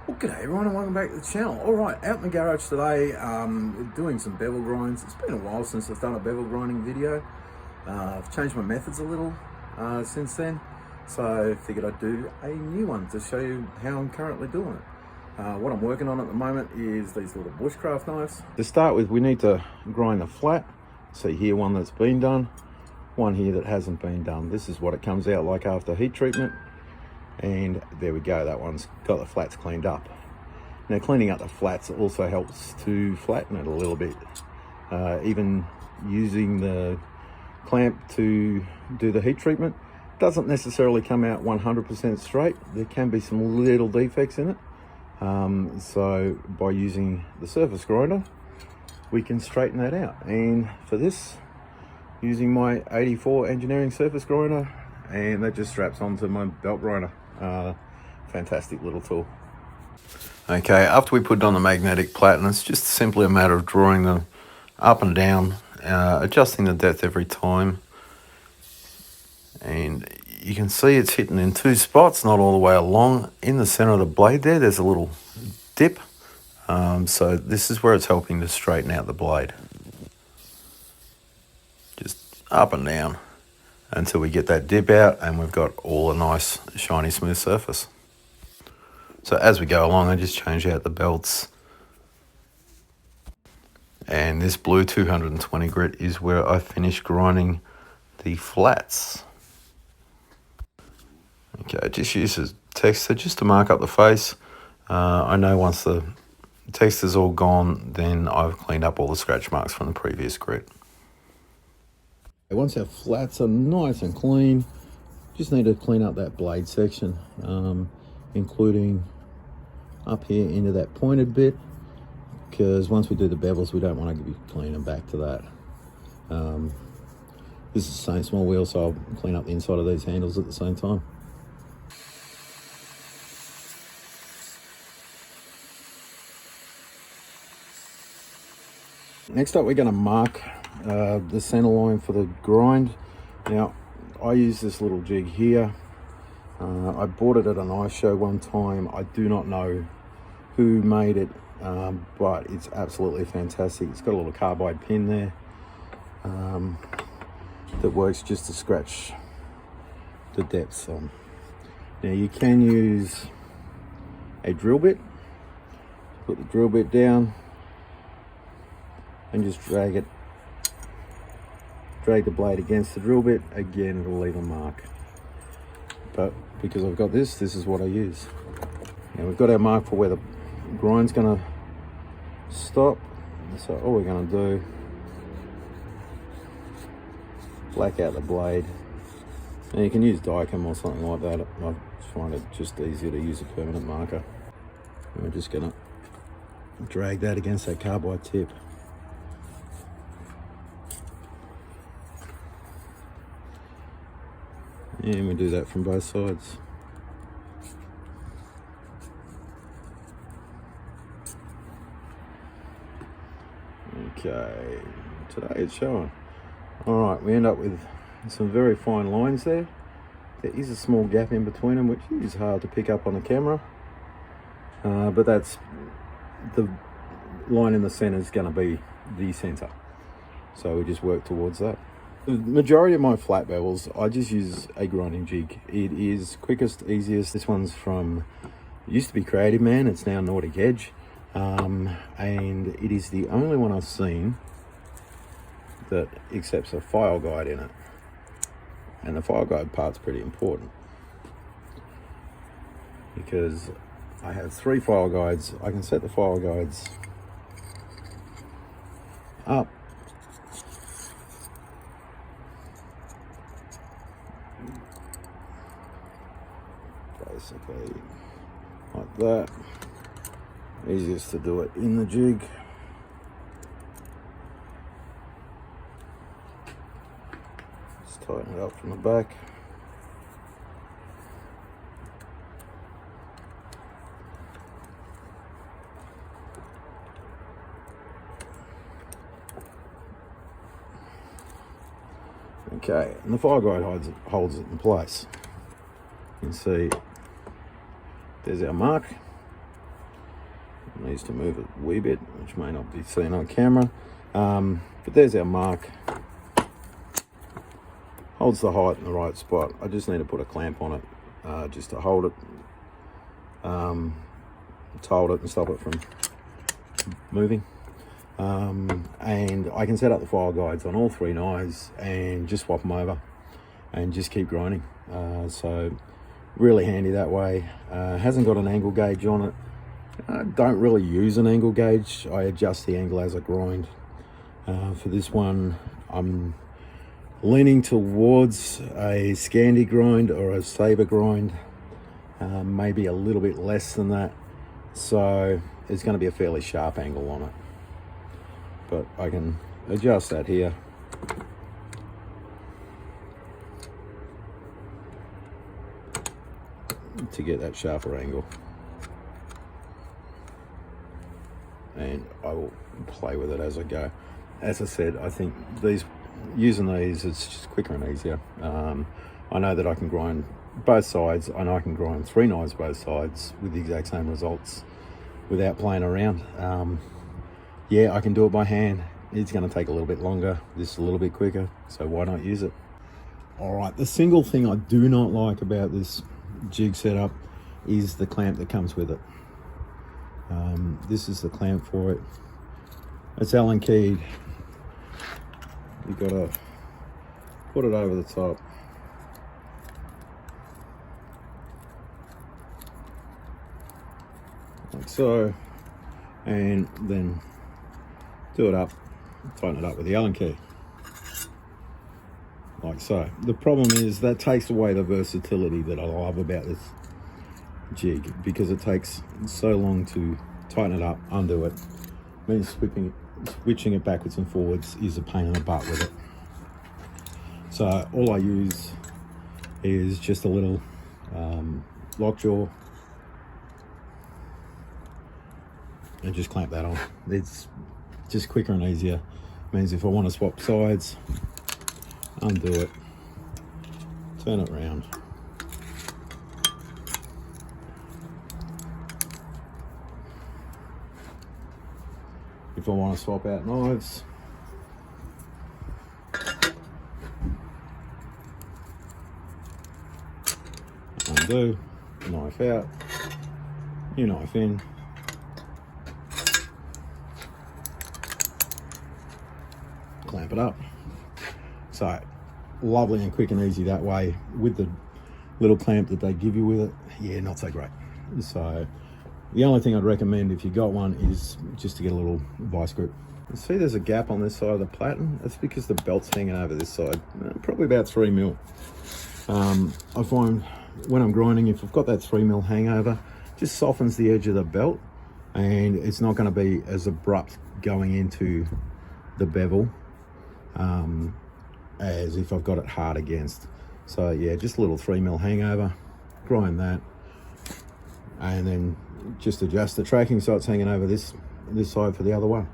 Well, g'day everyone and welcome back to the channel. Alright, out in the garage today, doing some bevel grinds. It's been a while since I've done a bevel grinding video. I've changed my methods a little since then, so I figured I'd do a new one to show you how I'm currently doing it. What I'm working on at the moment is these little bushcraft knives. To start with, we need to grind the flat. See here, one that's been done, one here that hasn't been done. This is what it comes out like after heat treatment. And there we go, that one's got the flats cleaned up. Now cleaning up the flats also helps to flatten it a little bit. Even using the clamp to do the heat treatment doesn't necessarily come out 100% straight. There can be some little defects in it. So by using the surface grinder, we can straighten that out. And for this, using my 84 engineering surface grinder, and that just straps onto my belt grinder. Fantastic little tool. Okay, after we put on the magnetic platen, it's just simply a matter of drawing them up and down, adjusting the depth every time. And you can see it's hitting in two spots, not all the way along. In the center of the blade there's a little dip. So this is where it's helping to straighten out the blade. Just up and down until we get that dip out and we've got all a nice shiny smooth surface. So as we go along, I just change out the belts, and this blue 220 grit is where I finish grinding the flats. Okay, just use a texter just to mark up the face. I know once the texture's all gone, then I've cleaned up all the scratch marks from the previous grit. Once our flats are nice and clean, just need to clean up that blade section, including up here into that pointed bit, because once we do the bevels, we don't want to be cleaning back to that. This is the same small wheel, so I'll clean up the inside of these handles at the same time. Next up, we're going to mark the center line for the grind. Now, I use this little jig here. I bought it at an ice show one time. I do not know who made it, but it's absolutely fantastic. It's got a little carbide pin there that works just to scratch the depths on. Now, you can use a drill bit. Put the drill bit down and just drag the blade against the drill bit. Again, it'll leave a mark. But because I've got this is what I use. Now we've got our mark for where the grind's gonna stop. So all we're gonna do, black out the blade. Now you can use Dicam or something like that. I find it just easier to use a permanent marker. And we're just gonna drag that against that carbide tip. And we do that from both sides. Okay, today it's showing. Alright, we end up with some very fine lines there. There is a small gap in between them, which is hard to pick up on the camera. But that's the line in the center is going to be the center. So we just work towards that. The majority of my flat bevels, I just use a grinding jig. It is quickest, easiest. This one's from, it used to be Creative Man, it's now Nordic Edge. And it is the only one I've seen that accepts a file guide in it. And the file guide part's pretty important, because I have 3 file guides. I can set the file guides up. Basically like that. Easiest to do it in the jig. Just tighten it up from the back. Okay, and the file guide holds it in place. You can see there's our mark. needs to move a wee bit, which may not be seen on camera. But there's our mark. Holds the height in the right spot. I just need to put a clamp on it, just to hold it, to hold it and stop it from moving. And I can set up the file guides on all 3 knives and just swap them over and just keep grinding. So really handy that way. Hasn't got an angle gauge on it. I don't really use an angle gauge. I adjust the angle as I grind. For this one, I'm leaning towards a Scandi grind or a Sabre grind, maybe a little bit less than that. So it's going to be a fairly sharp angle on it. But I can adjust that here. To get that sharper angle. And I will play with it as I go. As I said, I think using these it's just quicker and easier. I know that I can grind both sides. I know I can grind 3 knives both sides with the exact same results without playing around. Yeah, I can do it by hand. It's going to take a little bit longer. This is a little bit quicker, so why not use it? All right, the single thing I do not like about this jig setup is the clamp that comes with it. This is the clamp for it. It's Allen keyed. You've got to put it over the top. Like so. And then do it up, tighten it up with the Allen key. Like so. The problem is that takes away the versatility that I love about this jig, because it takes so long to tighten it up, undo it. Means switching it backwards and forwards is a pain in the butt with it. So all I use is just a little lockjaw and just clamp that on. It's just quicker and easier. Means if I want to swap sides, undo it, turn it around. If I want to swap out knives, undo, knife out, new knife in, clamp it up. So lovely and quick and easy that way. With the little clamp that they give you with it, yeah, not so great. So the only thing I'd recommend if you got one is just to get a little vice grip. You see there's a gap on this side of the platen. That's because the belt's hanging over this side, probably about 3 mil. I find when I'm grinding, if I've got that 3 mil hangover, just softens the edge of the belt, and it's not going to be as abrupt going into the bevel as if I've got it hard against. So yeah, just a little 3 mil hangover, grind that, and then just adjust the tracking so it's hanging over this side for the other one.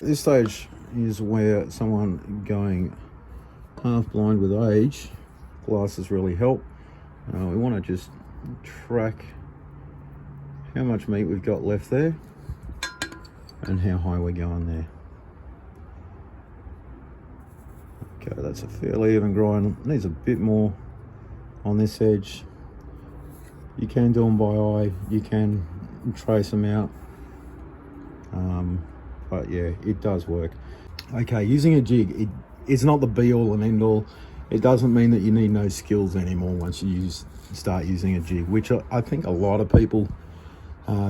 This stage is where someone going half blind with age, glasses really help. We want to just track how much meat we've got left there and how high we're going there. Okay, that's a fairly even grind. Needs a bit more on this edge. You can do them by eye, you can trace them out, but yeah, it does work. Okay, using a jig, it's not the be all and end all. It doesn't mean that you need no skills anymore once you start using a jig, which I think a lot of people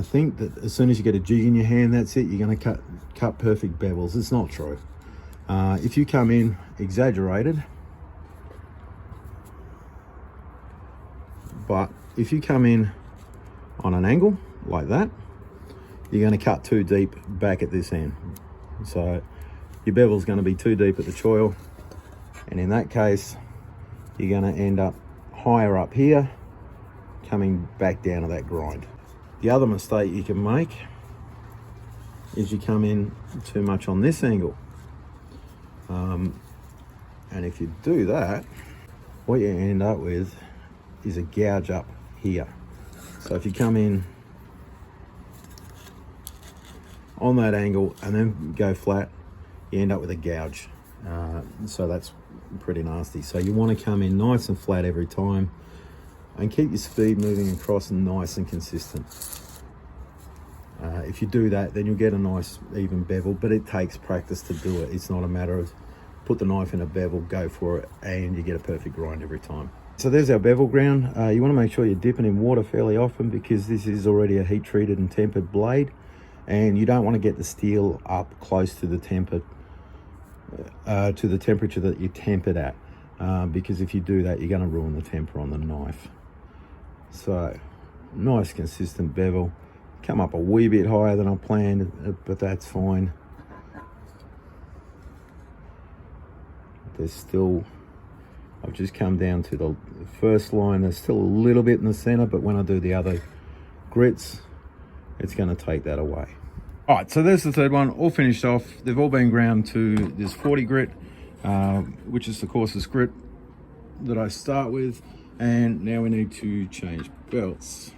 think that as soon as you get a jig in your hand, that's it, you're going to cut perfect bevels. It's not true. If you come in exaggerated, but if you come in on an angle like that, you're going to cut too deep back at this end. So your bevel's going to be too deep at the choil, and in that case you're going to end up higher up here, coming back down to that grind. The other mistake you can make is you come in too much on this angle. And if you do that, what you end up with is a gouge up here. So if you come in on that angle and then go flat, you end up with a gouge. So that's pretty nasty. So you want to come in nice and flat every time and keep your speed moving across nice and consistent. If you do that, then you'll get a nice even bevel, but it takes practice to do it. It's not a matter of put the knife in a bevel, go for it, and you get a perfect grind every time. So there's our bevel ground. You want to make sure you're dipping in water fairly often because this is already a heat treated and tempered blade, and you don't want to get the steel up close to the temperature that you tempered at, because if you do that, you're going to ruin the temper on the knife. So nice consistent bevel. Come up a wee bit higher than I planned, but that's fine. There's still, I've just come down to the first line. There's still a little bit in the center, but when I do the other grits, it's going to take that away. All right, so there's the third one, all finished off. They've all been ground to this 40 grit, which is the coarsest grit that I start with. And now we need to change belts.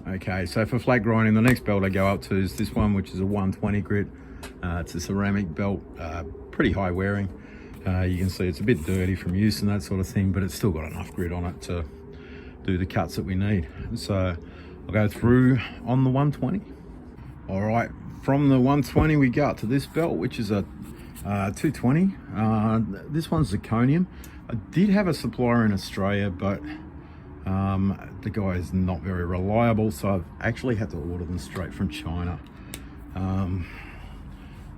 Okay, so for flat grinding, the next belt I go up to is this one, which is a 120 grit. It's a ceramic belt, pretty high wearing. You can see it's a bit dirty from use and that sort of thing, but it's still got enough grit on it to do the cuts that we need. So I'll go through on the 120. All right, from the 120 we go up to this belt, which is a 220. This one's zirconium. I did have a supplier in Australia, but the guy is not very reliable, so I've actually had to order them straight from China.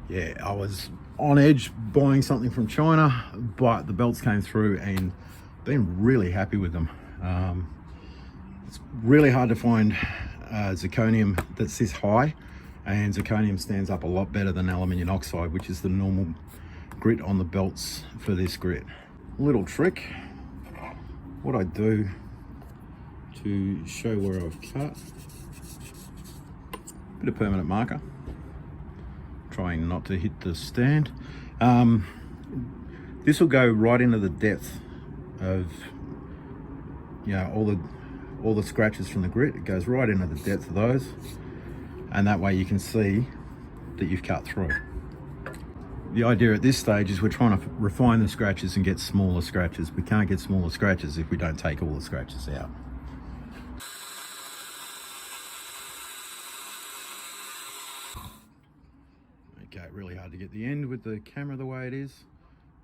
Yeah, I was on edge buying something from China, but the belts came through and been really happy with them. It's really hard to find zirconium that's this high, and zirconium stands up a lot better than aluminium oxide, which is the normal grit on the belts for this grit. Little trick, what I do to show where I've cut, bit of permanent marker, trying not to hit the stand. This will go right into the depth of, you know, all the scratches from the grit. It goes right into the depth of those, and that way you can see that you've cut through. The idea at this stage is we're trying to refine the scratches and get smaller scratches. We can't get smaller scratches if we don't take all the scratches out. Okay, really hard to get the end with the camera the way it is,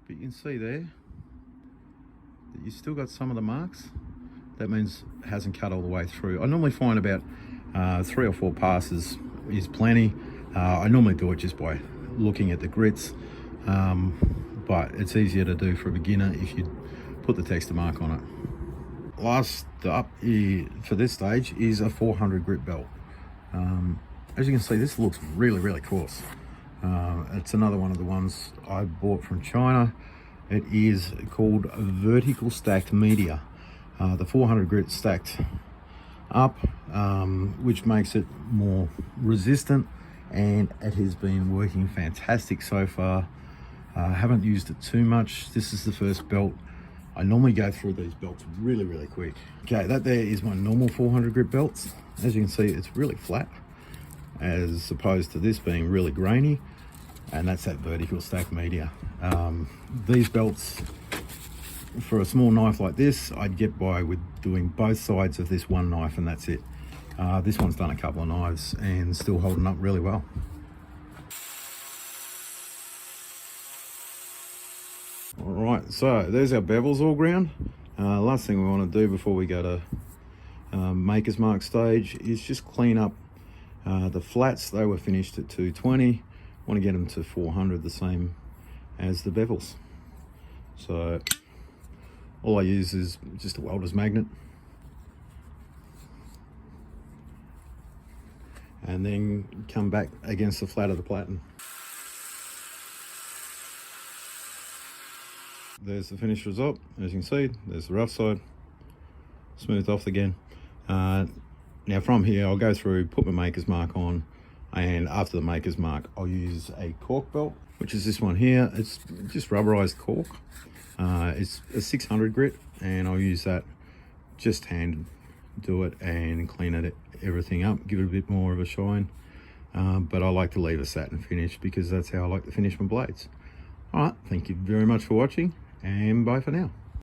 but you can see there that you still got some of the marks. That means it hasn't cut all the way through. I normally find about 3 or 4 passes is plenty. I normally do it just by looking at the grits, but it's easier to do for a beginner if you put the texture mark on it. Last up for this stage is a 400 grit belt. As you can see, this looks really coarse. It's another one of the ones I bought from China. It is called vertical stacked media. The 400 grit stacked up, which makes it more resistant, and it has been working fantastic so far. I haven't used it too much. This is the first belt. I normally go through these belts really quick. Okay, that there is my normal 400 grit belts. As you can see, it's really flat, as opposed to this being really grainy, and that's that vertical stack media. These belts, for a small knife like this, I'd get by with doing both sides of this one knife, and that's it. This one's done a couple of knives and still holding up really well. All right, so there's our bevels all ground. Last thing we want to do before we go to Maker's Mark stage is just clean up the flats. They were finished at 220. Want to get them to 400, the same as the bevels. So all I use is just a welder's magnet. and then come back against the flat of the platen. There's the finished result. As you can see, there's the rough side, smoothed off again. Now from here, I'll go through, put my maker's mark on, and after the maker's mark, I'll use a cork belt, which is this one here. It's just rubberized cork. It's a 600 grit, and I'll use that, just hand do it and clean everything up, give it a bit more of a shine. But I like to leave a satin finish because that's how I like to finish my blades. All right, thank you very much for watching, and bye for now.